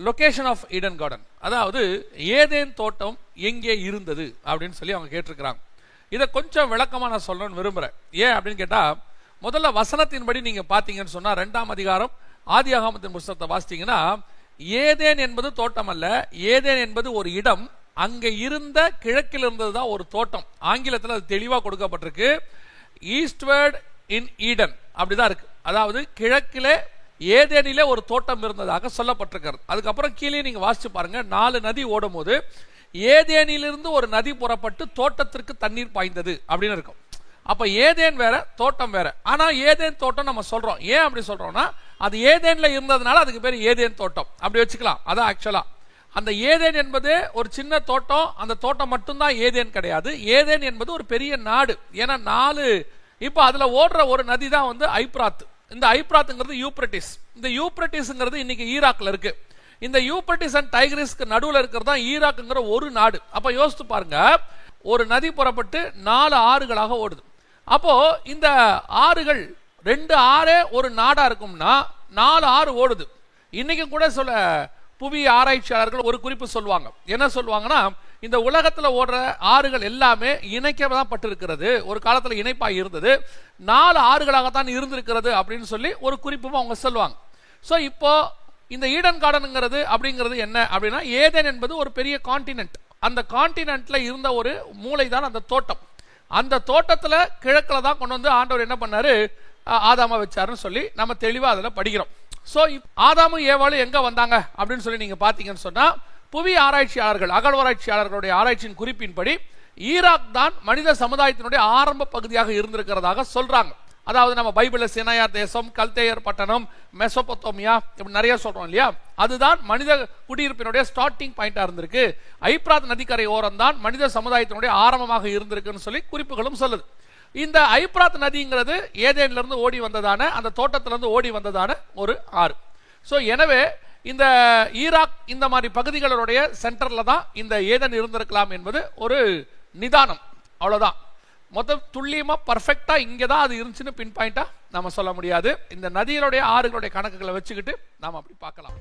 Location of Eden garden, அதாவது Eden தோட்டம் எங்கே இருந்தது அப்படின்னு சொல்லி அவங்க கேட்டிருக்கிறாங்க. இதை கொஞ்சம் விளக்கமா நான் சொல்லணும்னு விரும்புறேன். ஏன் அப்படின்னு கேட்டா, முதல்ல வசனத்தின்படி நீங்க பாத்தீங்கன்னு சொன்னா 2ஆம் அதிகாரம் ஆதியாகமத்தின் புத்தகத்தை வாசித்தீங்கன்னா, ஏதேன் என்பது தோட்டம் அல்ல, ஏதேன் என்பது ஒரு இடம், அங்க இருந்த கிழக்கில் இருந்ததுதான் ஒரு தோட்டம். ஆங்கிலத்தில் அது தெளிவா கொடுக்கப்பட்டிருக்கு, ஈஸ்ட்வர்ட் இன் ஈடன் அப்படிதான் இருக்கு. அதாவது கிழக்கிலே ஏதேனிலே ஒரு தோட்டம் இருந்ததாக சொல்லப்பட்டிருக்கிறது. அதுக்கப்புறம் கீழே நீங்க வாசிச்சு பாருங்க, 4 நதி ஓடும் போது ஏதேனிலிருந்து ஒரு நதி புறப்பட்டு தோட்டத்திற்கு தண்ணீர் பாய்ந்தது அப்படின்னு இருக்கும். அப்ப ஏதேன் வேற தோட்டம் வேற. ஆனா ஏதேன் தோட்டம் நம்ம சொல்றோம். ஏன் அப்படி சொல்றோம்னா, அது ஏதேன்ல இருந்ததுனால அதுக்கு பேர் ஏதேன் தோட்டம் அப்படி வச்சுக்கலாம். அதான் ஆக்சுவலா அந்த ஏதேன் என்பது ஒரு சின்ன தோட்டம், அந்த தோட்டம் மட்டும்தான் ஏதேன் கிடையாது. ஏதேன் என்பது ஒரு பெரிய நாடு. ஏன்னா 4 இப்ப அதுல ஓடுற ஒரு நதி தான் வந்து ஐப்ராத். இந்த ஐப்ராத்ங்கிறது யூப்ரட்டிஸ். இந்த யூப்ரட்டிஸ்ங்கிறது இன்னைக்கு ஈராக்ல இருக்கு. இந்த யூப்ரட்டிஸ் அண்ட் டைகிரிஸ்க்கு நடுவில் இருக்கிறது தான் ஈராக்குங்கிற ஒரு நாடு. அப்ப யோசித்து பாருங்க, ஒரு நதி புறப்பட்டு 4 ஆறுகளாக ஓடுது. அப்போ இந்த ஆறுகள் 2 ஆறே ஒரு நாடா இருக்கும்னா 4 ஆறு ஓடுது. இன்னைக்கு கூட சொல்ல புவி ஆராய்ச்சியாளர்கள் ஒரு குறிப்பு சொல்லுவாங்க. என்ன சொல்லுவாங்கன்னா, இந்த உலகத்துல ஓடுற ஆறுகள் எல்லாமே இணைக்கதான் பட்டிருக்கிறது, ஒரு காலத்துல இணைப்பா இருந்தது, 4 ஆறுகளாகத்தான் இருந்திருக்கிறது அப்படின்னு சொல்லி ஒரு குறிப்பும் அவங்க சொல்லுவாங்க. சோ இப்போ இந்த ஈடன் கார்டனுங்கிறது அப்படிங்கிறது என்ன அப்படின்னா, ஏதேன் என்பது ஒரு பெரிய கான்டினென்ட். அந்த கான்டினென்ட்ல இருந்த ஒரு மூளை தான் அந்த தோட்டம். அந்த தோட்டத்துல கிழக்குல தான் கொண்டு வந்து ஆண்டவர் என்ன பண்ணாரு, ஆதாம வச்சாருன்னு சொல்லி நம்ம தெளிவா அதுல படிக்கிறோம். சோ ஆதாமும் ஏவாளும் எங்க வந்தாங்க அப்படின்னு சொல்லி நீங்க பாத்தீங்கன்னு சொன்னா, புவி ஆராய்ச்சியாளர்கள் அகழ்வாராய்ச்சியாளர்களுடைய ஆராய்ச்சியின் குறிப்பின்படி ஈராக் தான் மனித சமுதாயத்தினுடைய ஆரம்ப பகுதியாக இருந்திருக்கிறதாக சொல்றாங்க. அதாவது நம்ம பைபிள்ல சினாயா தேசம், கல்தேயர் பட்டணம், மெசோபொத்தோமியா இப்படி நிறைய சொல்றோம் இல்லையா, அதுதான் மனித குடியிருப்பினுடைய ஸ்டார்டிங் பாயிண்டா இருந்திருக்கு. ஐப்ராத் நதிக்கரை ஓரம் தான் மனித சமுதாயத்தினுடைய ஆரம்பமாக இருந்திருக்குன்னு சொல்லி குறிப்புகளும் சொல்லுது. இந்த ஐப்ராத் நதிங்கிறது ஏதேன்ல இருந்து ஓடி வந்ததான, அந்த தோட்டத்திலிருந்து ஓடி வந்ததான ஒரு ஆறு. சோ எனவே இந்த ஈராக் இந்த மாதிரி பகுதிகளுடைய சென்டர்ல தான் இந்த ஏதேன் இருந்திருக்கலாம் என்பது ஒரு நிதானம், அவ்வளவுதான். மொத்தம் துல்லியமா பர்ஃபெக்டா இங்கதான் அது இருந்துச்சுன்னு பின் பாயிண்டா நம்ம சொல்ல முடியாது. இந்த நதிகளுடைய ஆறுகளுடைய கணக்குகளை வச்சுக்கிட்டு நாம அப்படி பார்க்கலாம்.